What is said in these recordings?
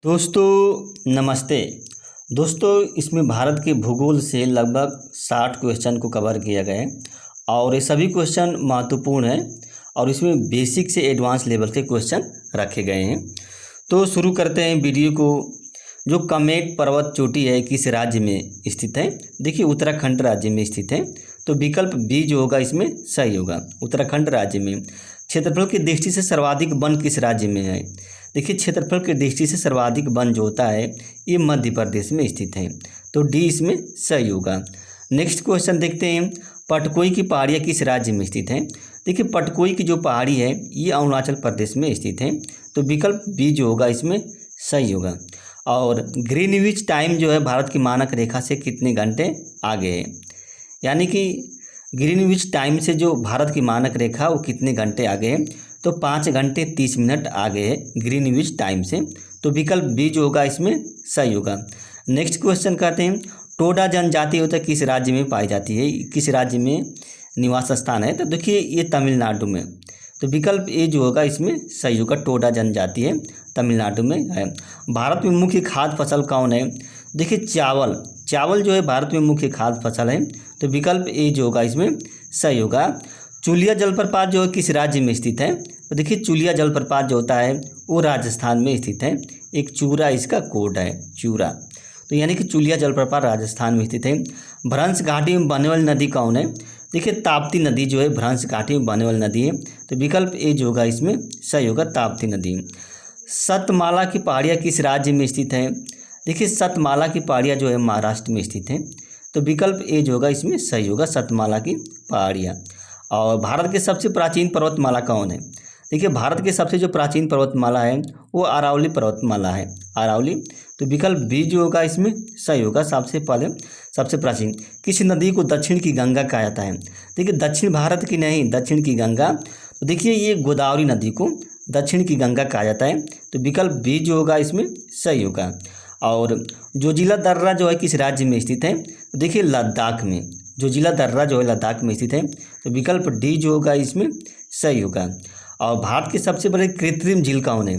दोस्तों नमस्ते। दोस्तों इसमें भारत के भूगोल से लगभग 60 क्वेश्चन को कवर किया गया है और ये सभी क्वेश्चन महत्वपूर्ण हैं और इसमें बेसिक से एडवांस लेवल के क्वेश्चन रखे गए हैं। तो शुरू करते हैं वीडियो को। जो कामेट पर्वत चोटी है किस राज्य में स्थित है? देखिए उत्तराखंड राज्य में स्थित है। तो विकल्प बी जो होगा इसमें सही होगा, उत्तराखंड राज्य में। क्षेत्रफल की दृष्टि से सर्वाधिक वन किस राज्य में है? देखिए क्षेत्रफल की दृष्टि से सर्वाधिक वन जो होता है ये मध्य प्रदेश में स्थित है। तो डी इसमें सही होगा। नेक्स्ट क्वेश्चन देखते हैं, पटकोई की पहाड़ियाँ किस राज्य में स्थित हैं? देखिए पटकोई की जो पहाड़ी है ये अरुणाचल प्रदेश में स्थित है। तो विकल्प बी जो होगा इसमें सही होगा। और ग्रीनविच टाइम जो है भारत की मानक रेखा से कितने घंटे आगे है? यानी कि ग्रीनविच टाइम से जो भारत की मानक रेखा वो कितने घंटे आगे है? तो 5 घंटे 30 मिनट आगे है ग्रीनविच टाइम से। तो विकल्प बी जो होगा इसमें सही होगा। नेक्स्ट क्वेश्चन करते हैं, टोडा जनजाति होता है किस राज्य में पाई जाती है? किस राज्य में निवास स्थान है? तो देखिए ये तमिलनाडु में। तो विकल्प ए जो होगा इसमें सही होगा, टोडा जनजाति है तमिलनाडु में है। भारत में मुख्य खाद्य फसल कौन है? देखिए चावल जो है भारत में मुख्य खाद्य फसल है। तो विकल्प ए जो होगा इसमें सही होगा। चूलिया जलप्रपात जो है किस राज्य में स्थित है? तो देखिए चूलिया जलप्रपात जो होता है वो राजस्थान में स्थित है। एक चूरा इसका कोड है, चूरा। तो यानी कि चूलिया जलप्रपात राजस्थान में स्थित है। भ्रंश घाटी में बहने वाली नदी कौन है? देखिए ताप्ती नदी जो है भ्रंश घाटी में बहने वाली नदी है। तो विकल्प ए जो होगा इसमें सही होगा, ताप्ती नदी। सतमाला की पहाड़ियाँ किस राज्य में स्थित है? देखिए सतमाला की पहाड़ियाँ जो है महाराष्ट्र में स्थित है। तो विकल्प ए जो होगा इसमें सही होगा, सतमाला की पहाड़ियाँ। और भारत के सबसे प्राचीन पर्वतमाला कौन है? देखिए भारत के सबसे जो प्राचीन पर्वतमाला है वो अरावली पर्वतमाला है, अरावली। तो विकल्प बी जो होगा इसमें सही होगा, सबसे प्राचीन। किस नदी को दक्षिण की गंगा कहा जाता है? देखिए दक्षिण भारत की नहीं, दक्षिण की गंगा। तो देखिए ये गोदावरी नदी को दक्षिण की गंगा कहा जाता है। तो विकल्प बी जो होगा इसमें सही होगा। और जोजिला दर्रा जो है किस राज्य में स्थित है? तो देखिए लद्दाख में, जोजिला दर्रा जो है लद्दाख में स्थित है। तो विकल्प डी जो होगा इसमें सही होगा। और भारत के सबसे बड़े कृत्रिम झील कौन है?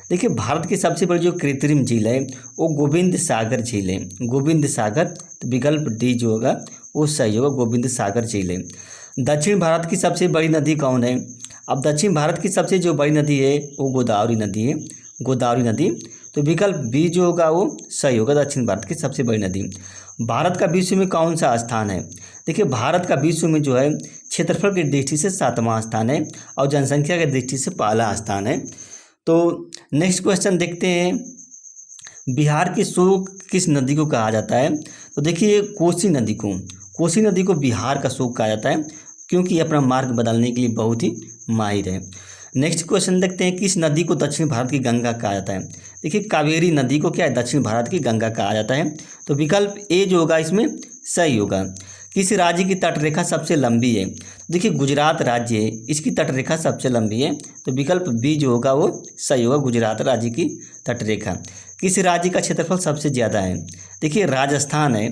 देखिए भारत की सबसे बड़ी जो कृत्रिम झील है वो गोविंद सागर झील है, गोविंद सागर। तो विकल्प डी जो होगा वो सही होगा, गोविंद सागर झील है। दक्षिण भारत की सबसे बड़ी नदी कौन है? अब दक्षिण भारत की सबसे जो बड़ी नदी है वो गोदावरी नदी है, गोदावरी नदी। तो विकल्प बी जो होगा वो सही होगा, दक्षिण भारत की सबसे बड़ी नदी। भारत का विश्व में कौन सा स्थान है? देखिए भारत का विश्व में जो है क्षेत्रफल की दृष्टि से 7वां स्थान है और जनसंख्या की दृष्टि से पहला स्थान है। तो नेक्स्ट क्वेश्चन देखते हैं, बिहार की शोक किस नदी को कहा जाता है? तो देखिए कोसी नदी को बिहार का शोक कहा जाता है क्योंकि ये अपना मार्ग बदलने के लिए बहुत ही माहिर है। नेक्स्ट क्वेश्चन देखते हैं, किस नदी को दक्षिण भारत की गंगा कहा जाता है? देखिए कावेरी नदी को क्या है, दक्षिण भारत की गंगा कहा जाता है। तो विकल्प ए जो होगा इसमें सही होगा। किस राज्य की तटरेखा सबसे लंबी है? देखिए गुजरात राज्य है, इसकी तटरेखा सबसे लंबी है। तो विकल्प बी जो होगा वो सही होगा, गुजरात राज्य की तटरेखा। किस राज्य का क्षेत्रफल सबसे ज़्यादा है? देखिए राजस्थान है,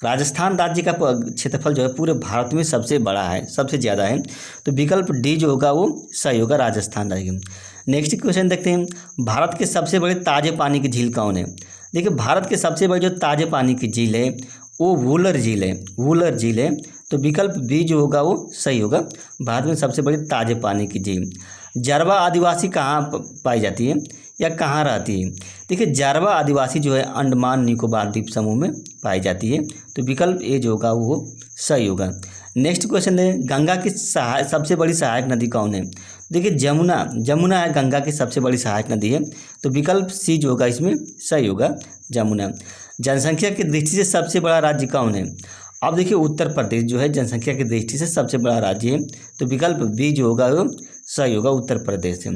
राजस्थान राज्य का क्षेत्रफल जो है पूरे भारत में सबसे बड़ा है, सबसे ज़्यादा है। तो विकल्प डी जो होगा वो सही होगा, राजस्थान राज्य। नेक्स्ट क्वेश्चन देखते हैं, भारत के सबसे बड़े ताज़े पानी की झील कौन है? देखिए भारत के सबसे बड़ी जो ताज़े पानी की झील है वो वुलर झील है, वुलर झील है। तो विकल्प बी जो होगा वो सही होगा, भारत में सबसे बड़ी ताज़े पानी की झील। जारवा आदिवासी कहाँ पाई जाती है या कहाँ रहती है? देखिए जारवा आदिवासी जो है अंडमान निकोबार द्वीप समूह में पाई जाती है। तो विकल्प ए जो होगा वो सही होगा। नेक्स्ट क्वेश्चन है, गंगा की सबसे बड़ी सहायक नदी कौन है? देखिए जमुना है गंगा की सबसे बड़ी सहायक नदी है। तो विकल्प सी जो होगा इसमें सही होगा, जमुना। जनसंख्या की दृष्टि से सबसे बड़ा राज्य कौन है? अब देखिए उत्तर प्रदेश जो है जनसंख्या की दृष्टि से सबसे बड़ा राज्य है। तो विकल्प बी जो होगा वो सही होगा, उत्तर प्रदेश है।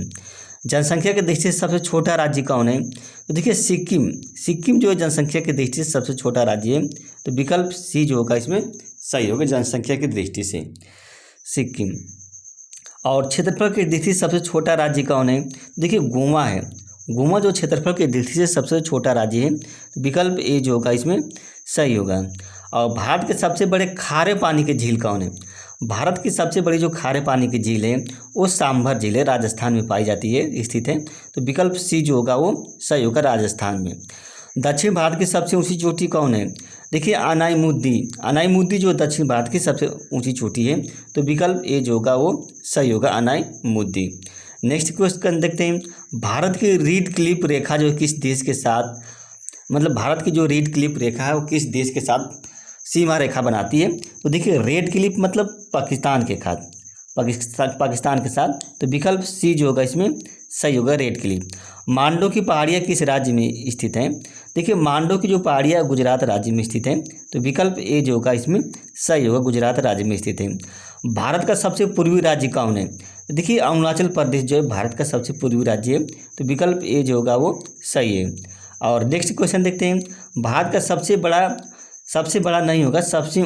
जनसंख्या की दृष्टि से सबसे छोटा राज्य कौन है? तो देखिए सिक्किम जो है जनसंख्या की दृष्टि से सबसे छोटा राज्य है। तो विकल्प सी जो होगा इसमें सही होगा, जनसंख्या की दृष्टि से सिक्किम। और क्षेत्रफल की दृष्टि से सबसे छोटा राज्य कौन है? देखिए गोवा है, गोवा जो क्षेत्रफल की दृष्टि से सबसे छोटा राज्य है। तो विकल्प ए जो होगा इसमें सही होगा। और भारत के सबसे बड़े खारे पानी की झील कौन है? भारत की सबसे बड़ी जो खारे पानी की झील है वो सांभर झील है, राजस्थान में पाई जाती है, स्थित है। तो विकल्प सी जो होगा वो सही होगा, राजस्थान में। दक्षिण भारत की सबसे ऊंची चोटी कौन है? देखिए अनाई मुद्दी जो दक्षिण भारत की सबसे ऊंची चोटी है। तो विकल्प ए जो होगा वो सही होगा, अनाई मुद्दी। नेक्स्ट क्वेश्चन देखते हैं, भारत की रीड क्लिप रेखा जो किस देश के साथ, मतलब भारत की जो रेड क्लिप रेखा है वो किस देश के साथ सीमा रेखा बनाती है? तो देखिए रेड क्लिप मतलब पाकिस्तान के साथ। तो विकल्प सी जो होगा इसमें सही होगा, रेड क्लिप। मांडो की पहाड़ियाँ किस राज्य में स्थित हैं? देखिए मांडो की जो पहाड़ियाँ गुजरात राज्य में स्थित हैं। तो विकल्प ए जो होगा इसमें सही होगा, गुजरात राज्य में स्थित है। भारत का सबसे पूर्वी राज्य कौन है? देखिए अरुणाचल प्रदेश जो है भारत का सबसे पूर्वी राज्य है। तो विकल्प ए जो होगा वो सही है। और नेक्स्ट क्वेश्चन देखते हैं, भारत का सबसे बड़ा नहीं होगा, सबसे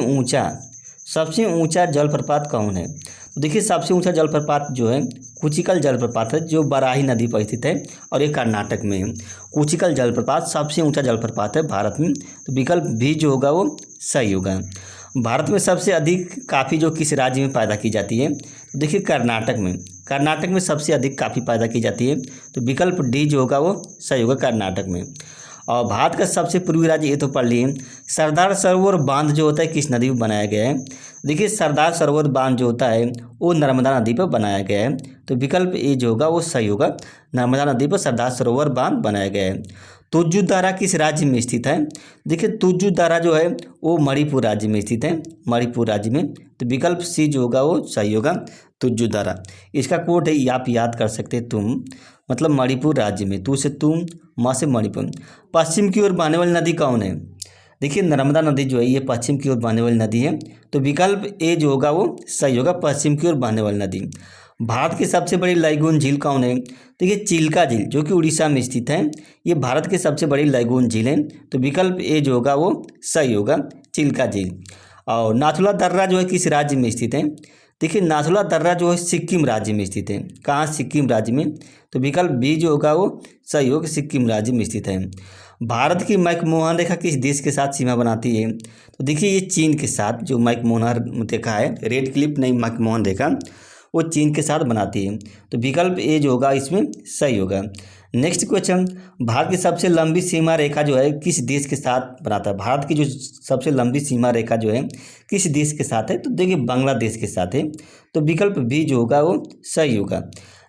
ऊंचा जलप्रपात कौन है? तो देखिए सबसे ऊंचा जलप्रपात जो है कुचिकल जलप्रपात है, जो बराही नदी पर स्थित है और ये कर्नाटक में है। कुचिकल जलप्रपात सबसे ऊंचा जलप्रपात है भारत में। तो विकल्प बी जो होगा वो सही होगा। भारत में सबसे अधिक कॉफ़ी जो किस राज्य में पैदा की जाती है? तो देखिए कर्नाटक में सबसे अधिक कॉफ़ी पैदा की जाती है। तो विकल्प डी जो होगा वो सही होगा, कर्नाटक में। और भारत का सबसे पूर्वी राज्य ये तो पढ़ लिए। सरदार सरोवर बांध जो होता है किस नदी पर बनाया गया है? देखिए सरदार सरोवर बांध जो होता है वो नर्मदा नदी पर बनाया गया है। तो विकल्प ए जो होगा वो सही होगा, नर्मदा नदी पर सरदार सरोवर बांध बनाया गया है। तुज्जु दारा किस राज्य में स्थित है? देखिए तुज्जु दारा जो है वो मणिपुर राज्य में स्थित है, मणिपुर राज्य में। तो विकल्प सी जो होगा वो सही होगा, तुज्जु दारा। इसका कोड है, आप याद कर सकते हैं, तुम मतलब मणिपुर राज्य में, तू से तुम, माँ से मणिपुर। पश्चिम की ओर बहने वाली नदी कौन है? देखिए नर्मदा नदी जो है ये पश्चिम की ओर बहने वाली नदी है। तो विकल्प ए जो होगा वो सही होगा, पश्चिम की ओर बहने वाली नदी। भारत की सबसे बड़ी लैगून झील कौन है? देखिए चिल्का झील जो कि उड़ीसा में स्थित है, ये भारत की सबसे बड़ी लैगून झील है। तो विकल्प ए जो होगा वो सही होगा, चिल्का झील। और नाथुला दर्रा जो है किस राज्य में स्थित है? देखिए नाथुला दर्रा जो है सिक्किम राज्य में स्थित है। कहाँ? सिक्किम राज्य में। तो विकल्प बी जो होगा वो सही होगा, सिक्किम राज्य में स्थित है। भारत की मैकमोहन रेखा किस देश के साथ सीमा बनाती है? तो देखिए ये चीन के साथ, जो मैकमोहन रेखा है, रेड क्लिप नहीं मैकमोहन रेखा, वो चीन के साथ बनाती है। तो विकल्प ए जो होगा इसमें सही होगा। नेक्स्ट क्वेश्चन, भारत की सबसे लंबी सीमा रेखा जो है किस देश के साथ बनाता है? भारत की जो सबसे लंबी सीमा रेखा जो है किस देश के साथ है? तो देखिए बांग्लादेश के साथ है। तो विकल्प बी जो होगा वो सही होगा।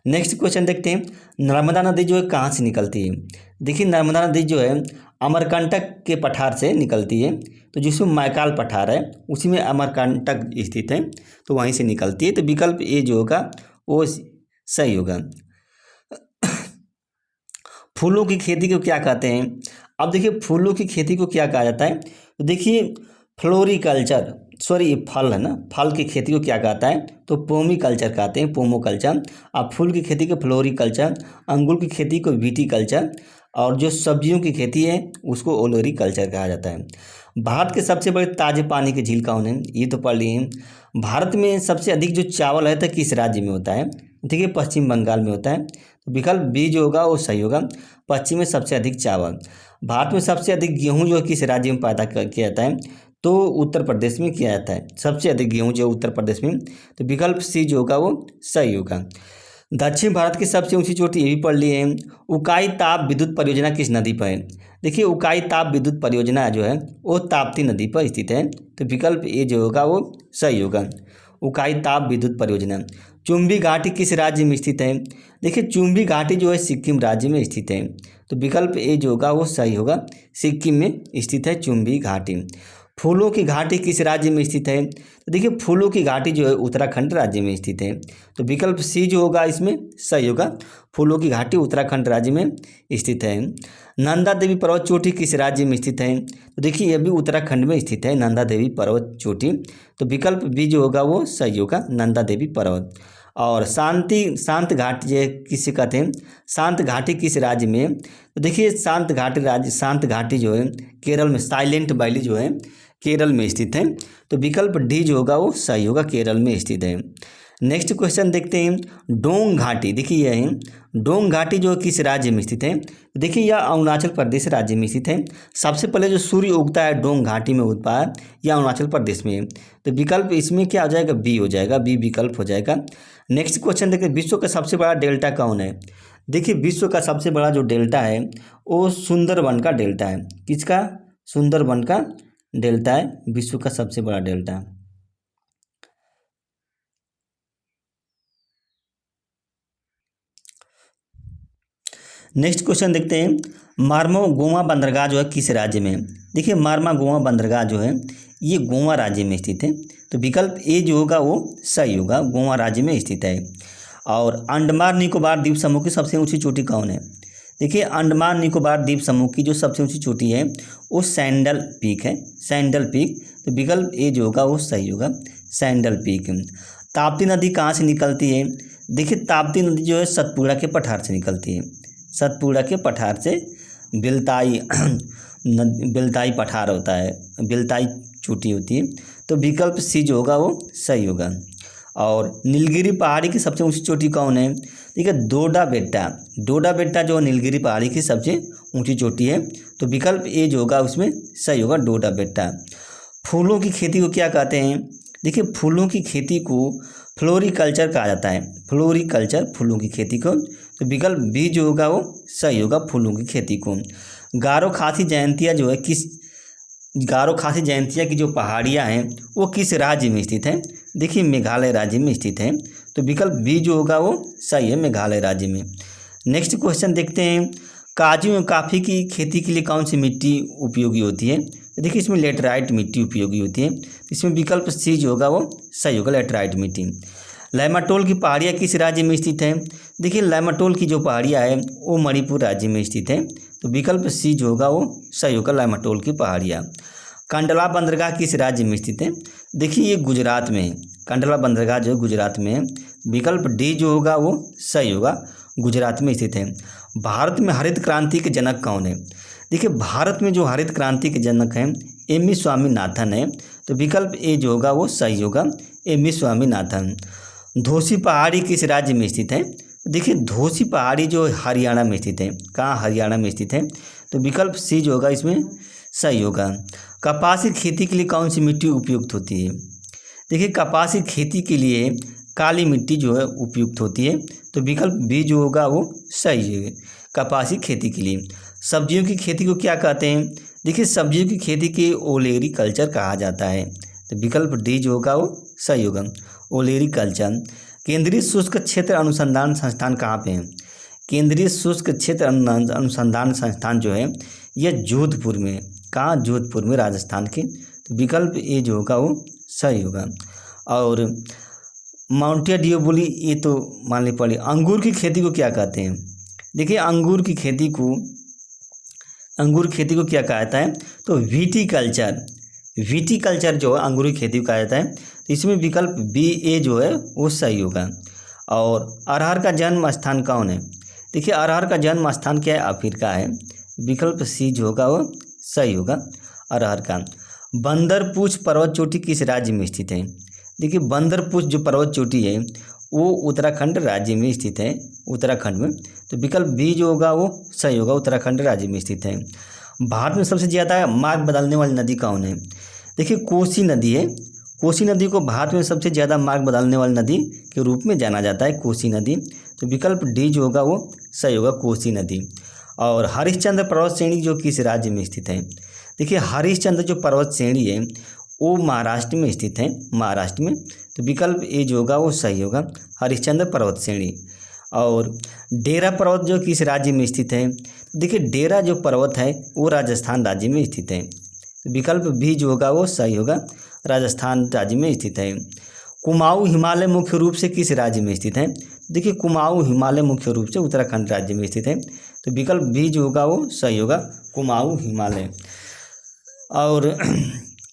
नेक्स्ट क्वेश्चन देखते हैं, नर्मदा नदी जो है कहाँ से निकलती है? देखिए नर्मदा नदी जो है अमरकंटक के पठार से निकलती है। तो जिसमें मैकाल पठार है उसी में अमरकंटक स्थित है, तो वहीं से निकलती है। तो विकल्प ए जो होगा वो सही होगा। फूलों की खेती को क्या कहते हैं? अब देखिए फूलों की खेती को क्या कहा जाता है? तो देखिए फ्लोरिकल्चर, सॉरी ये फल है ना, फल की खेती को क्या कहता है? तो पोमीकल्चर कहते हैं, पोमोकल्चर। अब फूल की खेती को फ्लोरिकल्चर, अंगूर की खेती को विटीकल्चर, और जो सब्जियों की खेती है उसको ओलोरीकल्चर कहा जाता है। भारत के सबसे बड़े ताजे पानी की झील कौन है? ये तो पढ़ लिए हैं। भारत में सबसे अधिक जो चावल है तो किस राज्य में होता है? देखिए पश्चिम बंगाल में होता है। तो विकल्प बी जो होगा वो सही होगा, पश्चिम में सबसे अधिक चावल। भारत में सबसे अधिक गेहूं जो किस राज्य में पैदा किया जाता है? तो उत्तर प्रदेश में किया जाता है, सबसे अधिक गेहूं जो उत्तर प्रदेश में। तो विकल्प सी जो होगा वो सही होगा। दक्षिण भारत की सबसे ऊंची चोटी ये भी पढ़ लिए हैं। उकाई ताप विद्युत परियोजना किस नदी पर है? देखिए उकाई ताप विद्युत परियोजना जो है वो ताप्ती नदी पर स्थित है। तो विकल्प ए जो होगा वो सही होगा, उकाई ताप विद्युत परियोजना। चुंबी घाटी किस राज्य में स्थित है? देखिए चुंबी घाटी जो है सिक्किम राज्य में स्थित है। तो विकल्प ए जो होगा वो सही होगा, सिक्किम में स्थित है चुंबी घाटी। फूलों की घाटी किस राज्य में स्थित है? तो देखिए फूलों की घाटी जो है उत्तराखंड राज्य में स्थित है। तो विकल्प सी जो होगा इसमें सही होगा, फूलों की घाटी उत्तराखंड राज्य में स्थित है। नंदा देवी पर्वत चोटी किस राज्य में स्थित है? तो देखिए यह भी उत्तराखंड में स्थित है, नंदा देवी पर्वत चोटी। तो विकल्प बी जो होगा वो सही होगा, नंदा देवी पर्वत। और शांत घाटी जो किसे कहते हैं? शांत घाटी किस राज्य में? तो देखिए शांत घाटी जो है केरल में, साइलेंट वैली जो है केरल में स्थित है। तो विकल्प डी जो होगा वो सही होगा, केरल में स्थित है। नेक्स्ट क्वेश्चन देखते हैं डोंग घाटी। देखिए यह है डोंग घाटी जो किस राज्य में स्थित है। देखिए यह अरुणाचल प्रदेश राज्य में स्थित है। सबसे पहले जो सूर्य उगता है डोंग घाटी में उगता है, यह अरुणाचल प्रदेश में है। तो विकल्प इसमें क्या हो जाएगा, बी हो जाएगा, बी विकल्प हो जाएगा। नेक्स्ट क्वेश्चन देखिए विश्व का सबसे बड़ा डेल्टा कौन है। देखिए विश्व का सबसे बड़ा जो डेल्टा है वो सुंदरबन का डेल्टा है। किसका, सुंदरबन का डेल्टा है विश्व का सबसे बड़ा डेल्टा। नेक्स्ट क्वेश्चन देखते हैं मार्मो गोवा बंदरगाह जो है किस राज्य में है। देखिए मार्मा गोवा बंदरगाह जो है ये गोवा राज्य में स्थित है। तो विकल्प ए जो होगा वो सही होगा, गोवा राज्य में स्थित है। और अंडमान निकोबार द्वीप समूह की सबसे ऊंची चोटी कौन है। देखिए अंडमान निकोबार द्वीप समूह की जो सबसे ऊंची चोटी है वो सैंडल पीक है, सैंडल पीक। तो विकल्प ए जो होगा वो सही होगा, सैंडल पीक। ताप्ती नदी कहाँ से निकलती है। देखिए ताप्ती नदी जो है सतपुड़ा के पठार से निकलती है, सतपुड़ा के पठार से। बिलताई बिलताई पठार होता है, बिलताई चोटी होती है। तो विकल्प सी जो होगा वो सही होगा। और नीलगिरी पहाड़ी की सबसे ऊंची चोटी कौन है। देखिए डोडा बेट्टा, डोडा बेट्टा जो नीलगिरी पहाड़ी की सबसे ऊंची चोटी है। तो विकल्प ए जो होगा उसमें सही होगा, डोडा बेट्टा। फूलों की खेती को क्या कहते हैं। देखिए फूलों की खेती को फ्लोरिकल्चर कहा जाता है, फ्लोरिकल्चर, फूलों की खेती को। तो विकल्प बी जो होगा वो सही होगा, फूलों की खेती को। गारो खासी जयंतिया जो है किस, गारो खासी जयंतिया की जो पहाड़ियाँ हैं वो किस राज्य में स्थित है। देखिए मेघालय राज्य में स्थित है। तो विकल्प बी जो होगा वो सही है, मेघालय राज्य में। नेक्स्ट क्वेश्चन देखते हैं काजू एवं काफ़ी की खेती के लिए कौन सी मिट्टी उपयोगी होती है। तो देखिए इसमें लेटराइट मिट्टी उपयोगी होती है। इसमें विकल्प सी जो होगा वो सही होगा, लेटराइट मिट्टी। लैमाटोल की पहाड़ियाँ किस राज्य में स्थित है। देखिए लैमाटोल की जो पहाड़ियाँ है वो मणिपुर राज्य में स्थित है। तो विकल्प सी जो होगा वो सही होगा, लैमाटोल की पहाड़ियाँ। कंडला बंदरगाह किस राज्य में स्थित है। देखिए ये गुजरात में है, कंडला बंदरगाह जो है गुजरात में है। विकल्प डी जो होगा वो सही होगा, गुजरात में स्थित है। भारत में हरित क्रांति के जनक कौन है। देखिए भारत में जो हरित क्रांति के जनक हैं एम एस स्वामीनाथन है। तो विकल्प ए जो होगा वो सही होगा, एम एस स्वामीनाथन। धोसी पहाड़ी किस राज्य में स्थित है। देखिए धोसी पहाड़ी जो हरियाणा में स्थित है, कहाँ, हरियाणा में स्थित है। तो विकल्प सी जो होगा इसमें सही होगा। कपास की खेती के लिए कौन सी मिट्टी उपयुक्त होती है। देखिए कपास की खेती के लिए काली मिट्टी जो है उपयुक्त होती है। तो विकल्प बी जो होगा वो सही है, कपास की खेती के लिए। सब्जियों की खेती को क्या कहते हैं। देखिए सब्जियों की खेती के ओलेरी कल्चर कहा जाता है। तो विकल्प डी जो होगा वो सही होगा, ओलेरी कल्चर। केंद्रीय शुष्क क्षेत्र अनुसंधान संस्थान कहाँ पे है। केंद्रीय शुष्क क्षेत्र अनुसंधान संस्थान जो है यह जोधपुर में है, कहाँ, जोधपुर में, राजस्थान के। तो विकल्प ए जो होगा वो सही होगा। और माउंटेन ड्यू बोली ये तो मान ली पड़ी। अंगूर की खेती को क्या कहते हैं। देखिए अंगूर की खेती को क्या कहा जाता है। तो विटीकल्चर, विटीकल्चर जो है अंगूर की खेती को कहा जाता है। तो इसमें विकल्प बी ए जो है वो सही होगा। और अरहर का जन्म स्थान कौन है। देखिए अरहर का जन्म स्थान क्या है, अफ्रीका है। विकल्प सी जो होगा वो सही होगा, अरहर का। बंदरपूछ पर्वत चोटी किस राज्य में स्थित है। देखिए बंदरपूछ जो पर्वत चोटी है वो उत्तराखंड राज्य में स्थित है, उत्तराखंड में। तो विकल्प बी जो होगा वो सही होगा, उत्तराखंड राज्य में स्थित है। भारत में सबसे ज़्यादा मार्ग बदलने वाली नदी कौन है। देखिए कोसी नदी है। कोसी नदी को भारत में सबसे ज़्यादा मार्ग बदलने वाली नदी के रूप में जाना जाता है, कोसी नदी। तो विकल्प डी जो होगा वो सही होगा, कोसी नदी। और हरिश्चंद्र पर्वत श्रेणी जो किस राज्य में स्थित है। देखिए हरिश्चंद्र जो पर्वत श्रेणी है वो महाराष्ट्र में स्थित है, महाराष्ट्र में। तो विकल्प ए जो होगा वो सही होगा, हरिश्चंद्र पर्वत श्रेणी। और डेरा पर्वत जो किस राज्य में स्थित है। देखिए डेरा जो पर्वत है वो राजस्थान राज्य में स्थित है। तो विकल्प बी जो होगा वो सही होगा, राजस्थान राज्य में स्थित है। कुमाऊं हिमालय मुख्य रूप से किस राज्य में स्थित है। देखिए कुमाऊं हिमालय मुख्य रूप से उत्तराखंड राज्य में स्थित है। तो विकल्प बी जो होगा वो सही होगा, कुमाऊं हिमालय। और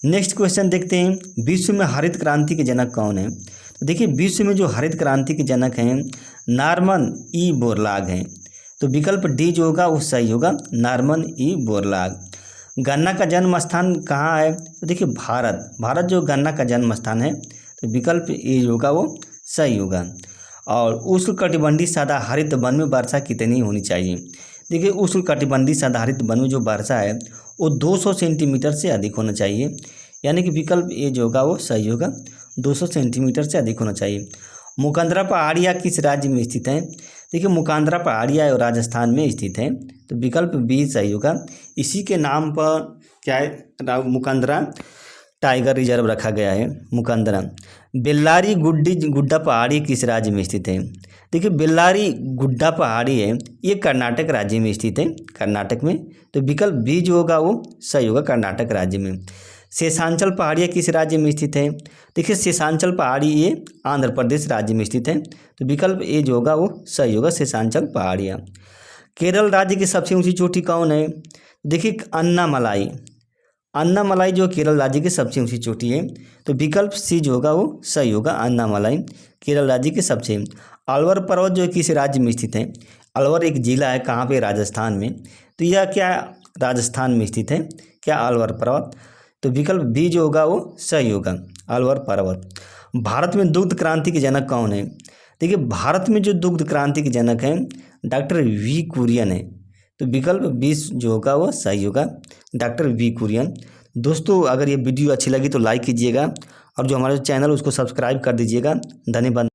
नेक्स्ट क्वेश्चन देखते हैं विश्व में हरित क्रांति के जनक कौन है। तो देखिए विश्व में जो हरित क्रांति के जनक हैं नॉर्मन ई बोरलॉग हैं। तो विकल्प डी जो होगा वो सही होगा, नॉर्मन ई बोरलॉग। गन्ना का जन्म स्थान कहाँ है। तो देखिए भारत जो गन्ना का जन्म स्थान है। तो विकल्प ए होगा वो सही होगा। और उष्णकटिबंधीय सदाहरित वन में वर्षा कितनी होनी चाहिए? देखिए उष्णकटिबंधीय सदाहरित वन में जो वर्षा है वो 200 सेंटीमीटर से अधिक होना चाहिए, यानी कि विकल्प ए जो होगा वो सही होगा, 200 सेंटीमीटर से अधिक होना चाहिए। मुकंदरा पहाड़ियाँ किस राज्य में स्थित हैं? देखिए मुकंदरा पहाड़ियाँ राजस्थान में स्थित हैं, तो विकल्प बी सही होगा। इसी के नाम पर क्या है, मुकंदरा टाइगर रिजर्व रखा गया है, मुकंदरा। बेल्लारी गुड्डा पहाड़ी किस राज्य में स्थित है? देखिए बेल्लारी गुड्डा पहाड़ी है ये कर्नाटक राज्य में स्थित है, कर्नाटक में, तो विकल्प बी जो होगा वो सही होगा, कर्नाटक राज्य में। शेषांचल पहाड़ियाँ किस राज्य में स्थित है? देखिए शेषांचल पहाड़ी ये आंध्र प्रदेश राज्य में स्थित है, तो विकल्प ए जो होगा वो सही होगा, शेषांचल पहाड़ियाँ। केरल राज्य की सबसे ऊंची चोटी कौन है? देखिए अन्नामलाई, अन्नामलाई जो केरल राज्य की सबसे ऊंची चोटी है, तो विकल्प सी जो होगा वो सही होगा, अन्नामलाई केरल राज्य के सबसे। अलवर पर्वत जो किस राज्य में स्थित है? अलवर एक जिला है, कहाँ पे? राजस्थान में, तो यह क्या राजस्थान में स्थित है क्या अलवर पर्वत? तो विकल्प बी जो होगा वो सही होगा, अलवर पर्वत। भारत में दुग्ध क्रांति के जनक कौन है? देखिए भारत में जो दुग्ध क्रांति के जनक हैं डॉक्टर वी कुरियन है, तो विकल्प 20 जो होगा वो सही होगा, डॉक्टर वी कुरियन। दोस्तों अगर ये वीडियो अच्छी लगी तो लाइक कीजिएगा और जो हमारा चैनल उसको सब्सक्राइब कर दीजिएगा। धन्यवाद।